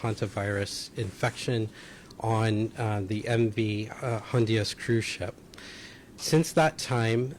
Hantavirus infection on the MV Hondias cruise ship. Since that time,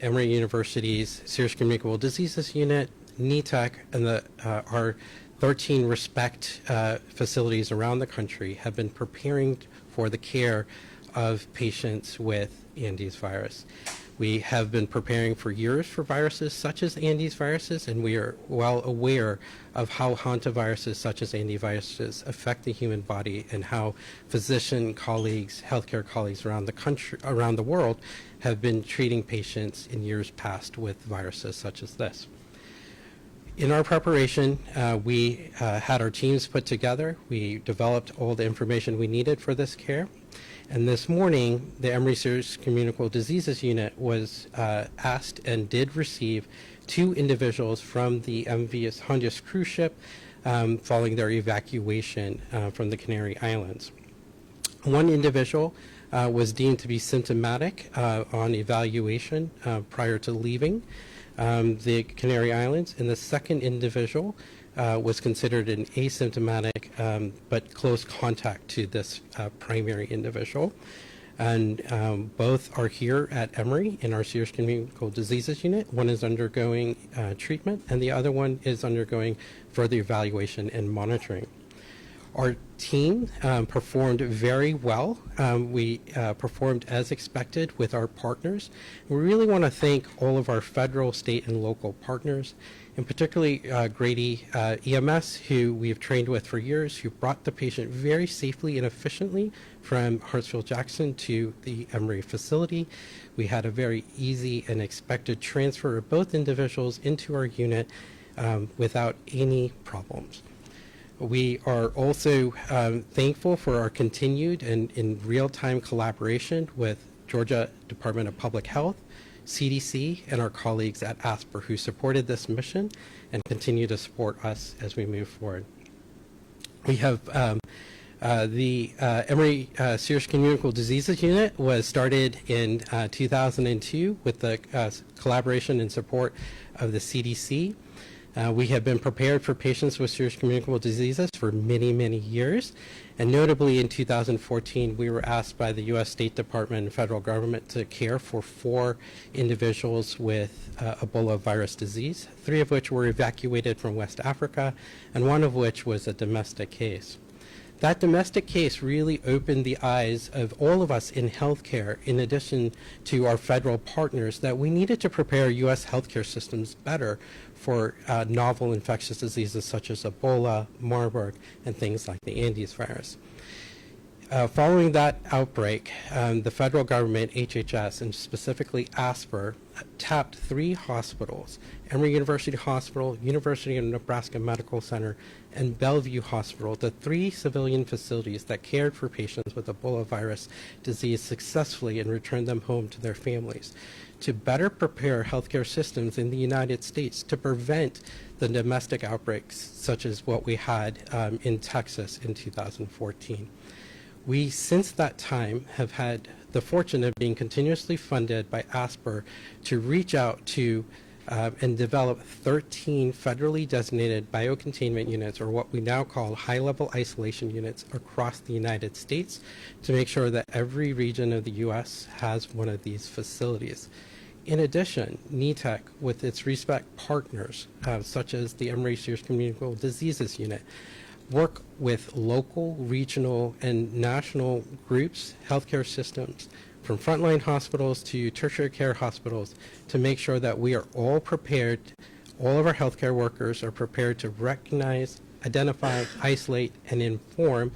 Emory University's Serious Communicable Diseases Unit, NETAC, and our 13 RESPECT facilities around the country have been preparing for the care of patients with Andes virus. We have been preparing for years for viruses such as Andes viruses, and we are well aware of how hantaviruses such as Andes viruses affect the human body and how physician colleagues, healthcare colleagues around the country, around the world, have been treating patients in years past with viruses such as this. In our preparation, we had our teams put together. We developed all the information we needed for this care. And this morning, the Emory Serious Communicable Diseases Unit was asked and did receive 2 individuals from the MV Hondias cruise ship following their evacuation from the Canary Islands. One individual was deemed to be symptomatic on evaluation prior to leaving the Canary Islands, and the second individual was considered an asymptomatic but close contact to this primary individual. And both are here at Emory in our Serious Communicable Diseases Unit. One is undergoing treatment, and the other one is undergoing further evaluation and monitoring. Our team performed very well. We performed as expected with our partners. We really want to thank all of our federal, state, and local partners, and particularly Grady EMS, who we've trained with for years, who brought the patient very safely and efficiently from Hartsfield-Jackson to the Emory facility. We had a very easy and expected transfer of both individuals into our unit without any problems. We are also thankful for our continued and in real-time collaboration with Georgia Department of Public Health, CDC, and our colleagues at ASPR who supported this mission and continue to support us as we move forward. We have the Emory Serious Communicable Diseases Unit was started in 2002 with the collaboration and support of the CDC. We have been prepared for patients with serious communicable diseases for many, many years. And notably in 2014, we were asked by the U.S. State Department and federal government to care for 4 individuals with Ebola virus disease, 3 of which were evacuated from West Africa, and 1 of which was a domestic case. That domestic case really opened the eyes of all of us in healthcare, in addition to our federal partners, that we needed to prepare U.S. healthcare systems better for novel infectious diseases such as Ebola, Marburg, and things like the Andes virus. Following that outbreak, the federal government, HHS, and specifically ASPR, tapped 3 hospitals, Emory University Hospital, University of Nebraska Medical Center, and Bellevue Hospital, the 3 civilian facilities that cared for patients with Ebola virus disease successfully and returned them home to their families, to better prepare healthcare systems in the United States to prevent the domestic outbreaks such as what we had in Texas in 2014. We, since that time, have had the fortune of being continuously funded by ASPR to reach out to and develop 13 federally designated biocontainment units, or what we now call high-level isolation units, across the United States to make sure that every region of the U.S. has one of these facilities. In addition, NETAC, with its RESPECT partners, such as the Emory Serious Communicable Diseases Unit, work with local, regional, and national groups, healthcare systems, from frontline hospitals to tertiary care hospitals, to make sure that we are all prepared, all of our healthcare workers are prepared to recognize, identify, isolate, and inform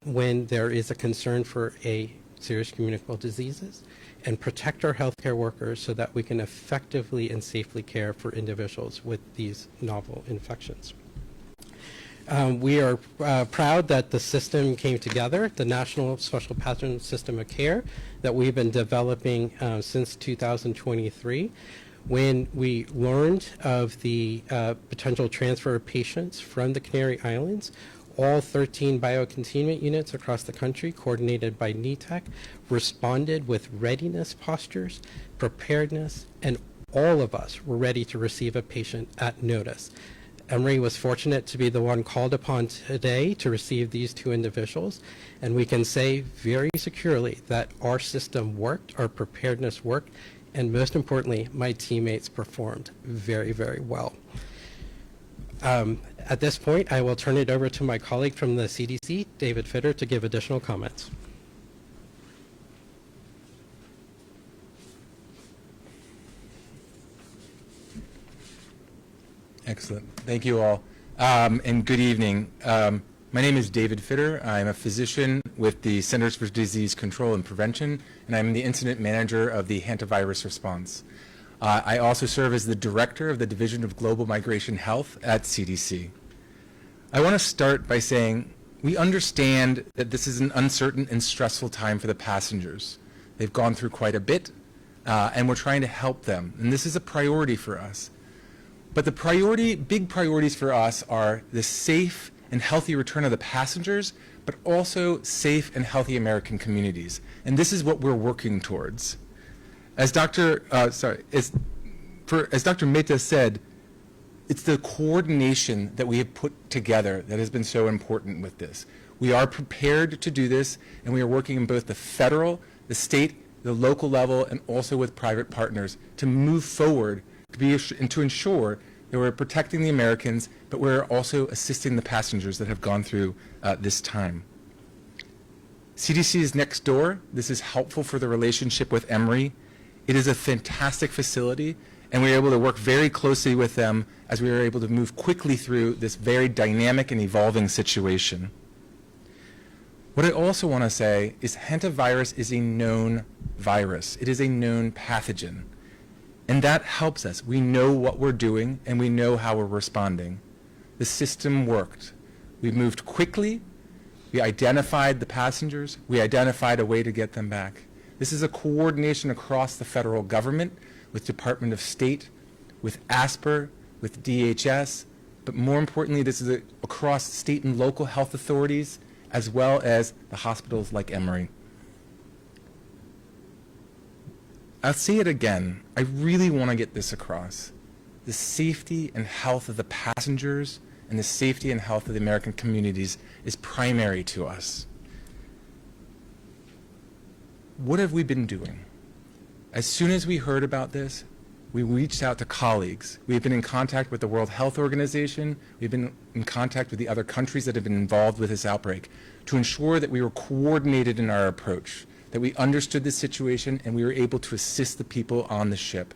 when there is a concern for a serious communicable diseases, and protect our healthcare workers so that we can effectively and safely care for individuals with these novel infections. We are proud that the system came together, the National Special Pathogen System of Care that we've been developing since 2023. When we learned of the potential transfer of patients from the Canary Islands, all 13 biocontainment units across the country, coordinated by NETAC, responded with readiness postures, preparedness, and all of us were ready to receive a patient at notice. Emory was fortunate to be the one called upon today to receive these two individuals, and we can say very securely that our system worked, our preparedness worked, and most importantly, my teammates performed very, very well. At this point, I will turn it over to my colleague from the CDC, David Fitter, to give additional comments. Excellent. Thank you all. And good evening. My name is David Fitter. I'm a physician with the Centers for Disease Control and Prevention, and I'm the incident manager of the Hantavirus response. I also serve as the director of the Division of Global Migration Health at CDC. I want to start by saying we understand that this is an uncertain and stressful time for the passengers. They've gone through quite a bit, and we're trying to help them, and this is a priority for us. But the big priorities for us are the safe and healthy return of the passengers, but also safe and healthy American communities. And this is what we're working towards. As Dr. Mehta said, it's the coordination that we have put together that has been so important with this. We are prepared to do this, and we are working in both the federal, the state, the local level, and also with private partners to move forward and to ensure that we're protecting the Americans, but we're also assisting the passengers that have gone through this time. CDC is next door. This is helpful for the relationship with Emory. It is a fantastic facility, and we were able to work very closely with them as we were able to move quickly through this very dynamic and evolving situation. What I also want to say is hantavirus is a known virus. It is a known pathogen. And that helps us. We know what we're doing, and we know how we're responding. The system worked. We moved quickly. We identified the passengers. We identified a way to get them back. This is a coordination across the federal government with Department of State, with ASPR, with DHS, but more importantly, this is across state and local health authorities, as well as the hospitals like Emory. I'll say it again. I really want to get this across. The safety and health of the passengers and the safety and health of the American communities is primary to us. What have we been doing? As soon as we heard about this, we reached out to colleagues. We've been in contact with the World Health Organization. We've been in contact with the other countries that have been involved with this outbreak to ensure that we were coordinated in our approach, that we understood the situation and we were able to assist the people on the ship.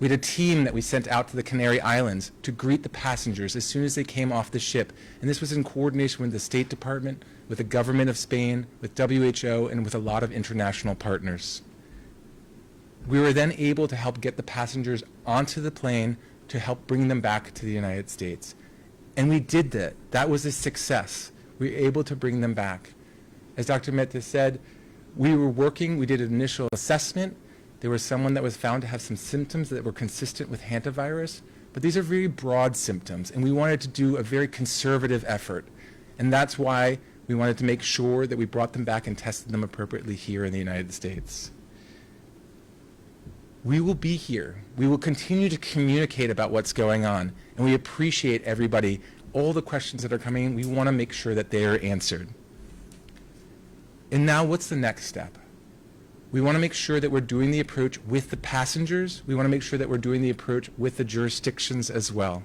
We had a team that we sent out to the Canary Islands to greet the passengers as soon as they came off the ship. And this was in coordination with the State Department, with the government of Spain, with WHO, and with a lot of international partners. We were then able to help get the passengers onto the plane to help bring them back to the United States. And we did that. That was a success. We were able to bring them back. As Dr. Mehta said, we did an initial assessment. There was someone that was found to have some symptoms that were consistent with hantavirus, but these are very broad symptoms, and we wanted to do a very conservative effort. And that's why we wanted to make sure that we brought them back and tested them appropriately here in the United States. We will be here. We will continue to communicate about what's going on, and we appreciate everybody. All the questions that are coming in, we want to make sure that they are answered. And now what's the next step? We want to make sure that we're doing the approach with the passengers. We want to make sure that we're doing the approach with the jurisdictions as well.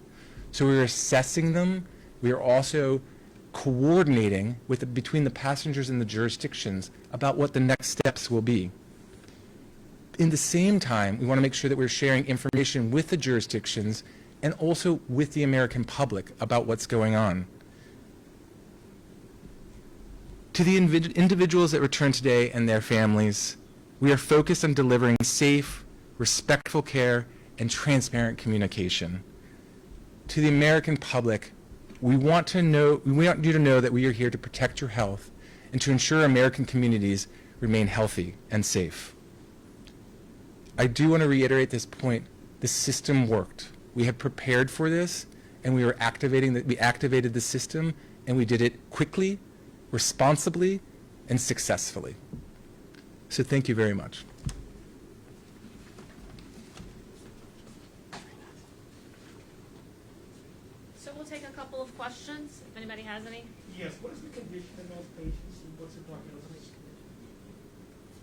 So we're assessing them. We are also coordinating between the passengers and the jurisdictions about what the next steps will be. In the same time, we want to make sure that we're sharing information with the jurisdictions and also with the American public about what's going on. To the individuals that return today and their families, we are focused on delivering safe, respectful care and transparent communication. To the American public, we want you to know that we are here to protect your health and to ensure American communities remain healthy and safe. I do want to reiterate this point. The system worked. We had prepared for this, and we activated the system, and we did it quickly, responsibly, and successfully. So thank you very much. anybody has any? Yes, what is the condition of those patients and what's their prognosis?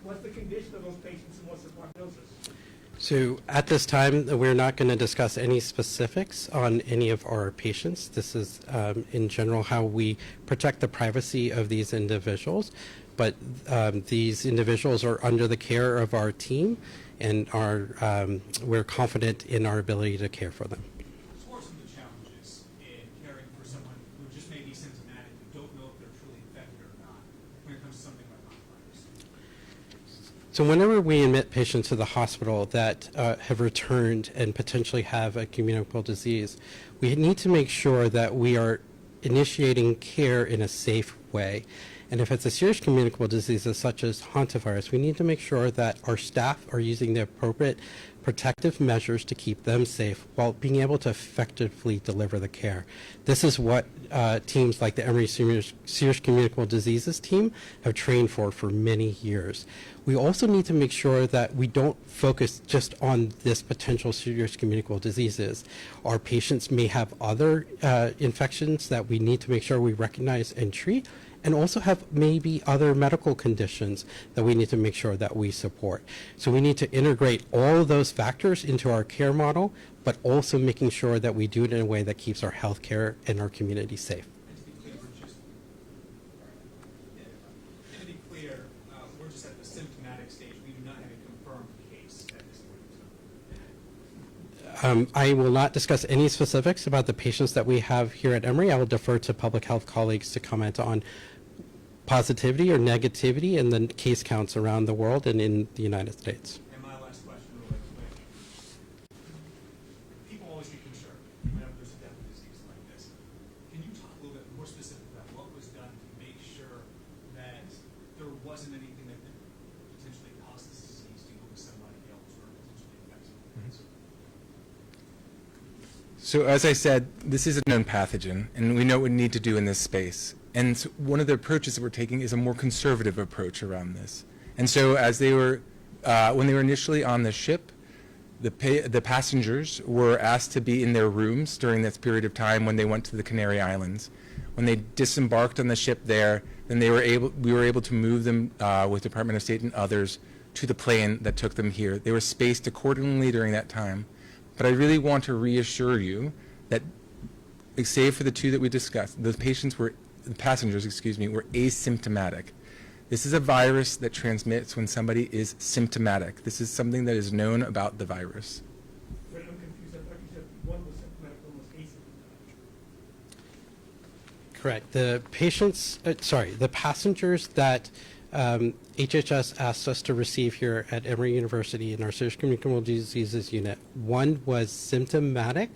What's the condition of those patients and what's their prognosis? So at this time, we're not going to discuss any specifics on any of our patients. This is, in general, how we protect the privacy of these individuals. But these individuals are under the care of our team, and we're confident in our ability to care for them. So what are some of the challenges in caring for someone who just may be symptomatic and don't know if they're truly infected or not when it comes to something like Hantavirus? So whenever we admit patients to the hospital that have returned and potentially have a communicable disease, we need to make sure that we are initiating care in a safe way. And if it's a serious communicable disease such as hantavirus, we need to make sure that our staff are using the appropriate protective measures to keep them safe while being able to effectively deliver the care. This is what teams like the Emory Serious Communicable Diseases team have trained for many years. We also need to make sure that we don't focus just on this potential serious communicable diseases. Our patients may have other infections that we need to make sure we recognize and treat, and also have maybe other medical conditions that we need to make sure that we support. So we need to integrate all of those factors into our care model, but also making sure that we do it in a way that keeps our healthcare and our community safe. And to be clear, we're just at the symptomatic stage. We do not have a confirmed case at this point. I will not discuss any specifics about the patients that we have here at Emory. I will defer to public health colleagues to comment on positivity or negativity in the case counts around the world and in the United States. And my last question, really quick. People always get concerned whenever there's a deadly disease like this. Can you talk a little bit more specific about what was done to make sure that there wasn't anything that could potentially cause this disease to go to somebody else or potentially affect someone else? So as I said, this is a known pathogen, and we know what we need to do in this space. And so one of the approaches that we're taking is a more conservative approach around this. And so as they were, when they were initially on the ship, the passengers were asked to be in their rooms during this period of time when they went to the Canary Islands. When they disembarked on the ship there, then we were able to move them with Department of State and others to the plane that took them here. They were spaced accordingly during that time. But I really want to reassure you that, save for the two that we discussed, the passengers, were asymptomatic. This is a virus that transmits when somebody is symptomatic. This is something that is known about the virus. But I'm confused. I thought you said one was symptomatic, one was asymptomatic. Correct. The passengers that HHS asked us to receive here at Emory University in our Serious Communicable Diseases Unit, one was symptomatic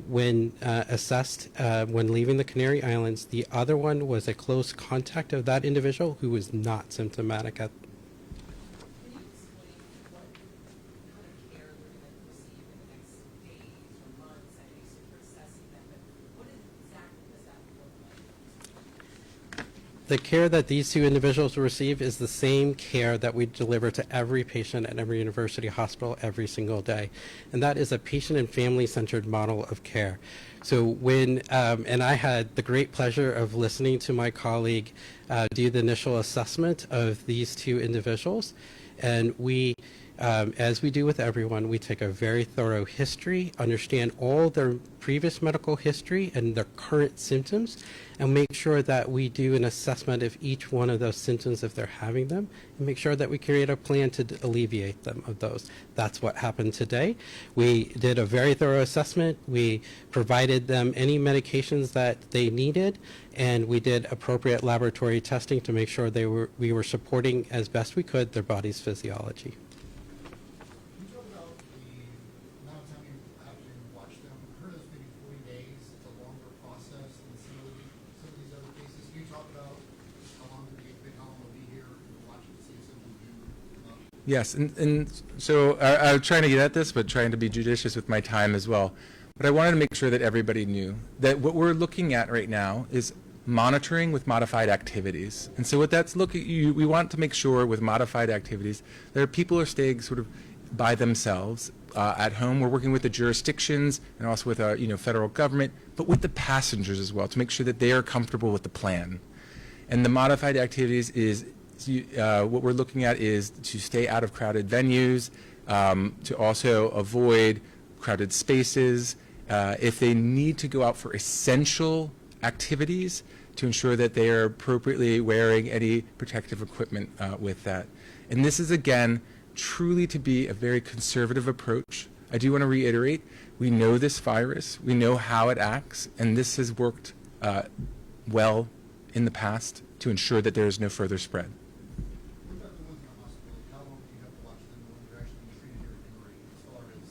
when assessed when leaving the Canary Islands. The other one was a close contact of that individual who was not symptomatic at. Can you explain what kind of care they're going to receive in the next days or months? I know you said you're assessing them, but what exactly does that look like? The care that these two individuals will receive is the same care that we deliver to every patient at every university hospital every single day. And that is a patient and family-centered model of care. So when, and I had the great pleasure of listening to my colleague do the initial assessment of these two individuals. And we, as we do with everyone, we take a very thorough history, understand all their previous medical history and their current symptoms, and make sure that we do an assessment of each one of those symptoms if they're having them, and make sure that we create a plan to alleviate them of those. That's what happened today. We did a very thorough assessment. We provided them any medications that they needed, and we did appropriate laboratory testing to make sure we were supporting as best we could their body's physiology. Can you talk about the amount of time you have to watch them? I heard it's maybe 40 days. It's a longer process than some of these other cases. Can you talk about how long they'll be here and watch and see if something new? Yes, and so I'm trying to get at this, but trying to be judicious with my time as well. But I wanted to make sure that everybody knew that what we're looking at right now is monitoring with modified activities. And so what that's we want to make sure with modified activities that people are staying sort of by themselves at home. We're working with the jurisdictions and also with our federal government, but with the passengers as well to make sure that they are comfortable with the plan. And the modified activities is what we're looking at is to stay out of crowded venues, to also avoid crowded spaces. If they need to go out for essential activities, to ensure that they are appropriately wearing any protective equipment with that. And this is, again, truly to be a very conservative approach. I do want to reiterate, we know this virus, we know how it acts, and this has worked well in the past to ensure that there is no further spread. What about the ones in the hospital? How long do you have to watch them when they're actually being treated here at Emory, as far as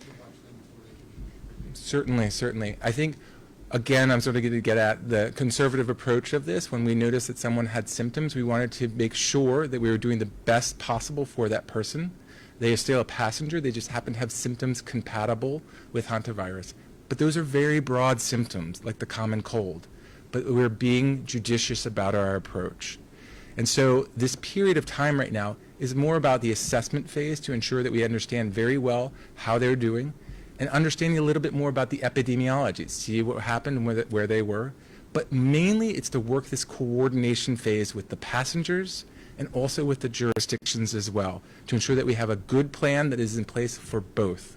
you watch them before they can be treated? Certainly. I think, again, I'm sort of going to get at the conservative approach of this. When we noticed that someone had symptoms, we wanted to make sure that we were doing the best possible for that person. They are still a passenger. They just happen to have symptoms compatible with hantavirus. But those are very broad symptoms, like the common cold. But we're being judicious about our approach. And so this period of time right now is more about the assessment phase to ensure that we understand very well how they're doing and understanding a little bit more about the epidemiology, see what happened and where they were. But mainly it's to work this coordination phase with the passengers and also with the jurisdictions as well to ensure that we have a good plan that is in place for both.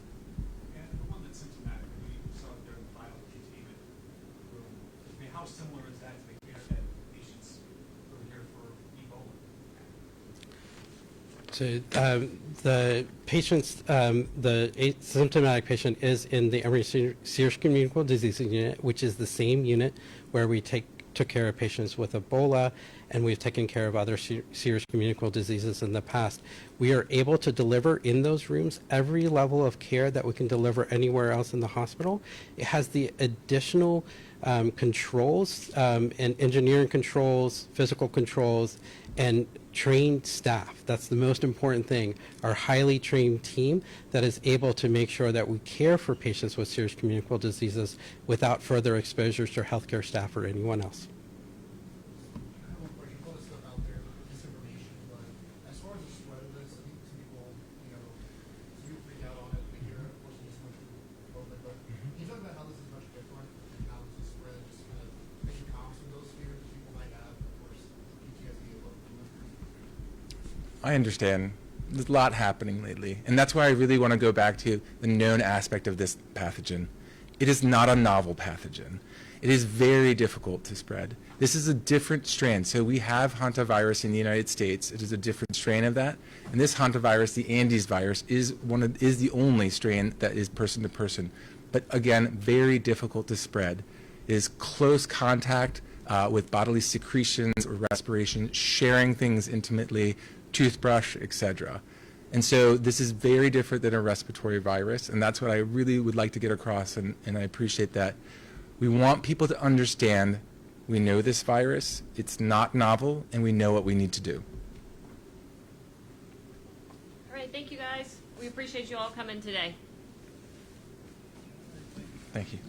And the one that's symptomatic, we saw it there in the biocontainment room. I mean, how similar is that to the care that patients who are here for Ebola? So the patients, the symptomatic patient is in the Emory Serious Communicable Disease Unit, which is the same unit where we took care of patients with Ebola, and we've taken care of other serious communicable diseases in the past. We are able to deliver in those rooms every level of care that we can deliver anywhere else in the hospital. It has the additional controls and engineering controls, physical controls, and trained staff. That's the most important thing. Our highly trained team that is able to make sure that we care for patients with serious communicable diseases without further exposures to healthcare staff or anyone else. I have one question. A lot of stuff out there, misinformation, but as far as the spread of this, I think some people, some people freak out on it. We hear, of course, this much from COVID, but can you talk about how this is much different and how this is spread, just kind of making comments from those fears that people might have, of course, PTSD and what. I understand. There's a lot happening lately. And that's why I really want to go back to the known aspect of this pathogen. It is not a novel pathogen. It is very difficult to spread. This is a different strain. So we have hantavirus in the United States. It is a different strain of that. And this hantavirus, the Andes virus, is the only strain that is person to person. But again, very difficult to spread. It is close contact with bodily secretions or respiration, sharing things intimately, toothbrush, etc. And so this is very different than a respiratory virus, and that's what I really would like to get across, and I appreciate that. We want people to understand we know this virus, it's not novel, and we know what we need to do. All right, thank you guys. We appreciate you all coming today. Thank you.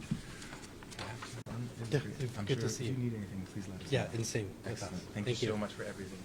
Yeah, good to see you. If you need anything, please let us know. Yeah, insane. Excellent. Thank Thank you you. so much for everything.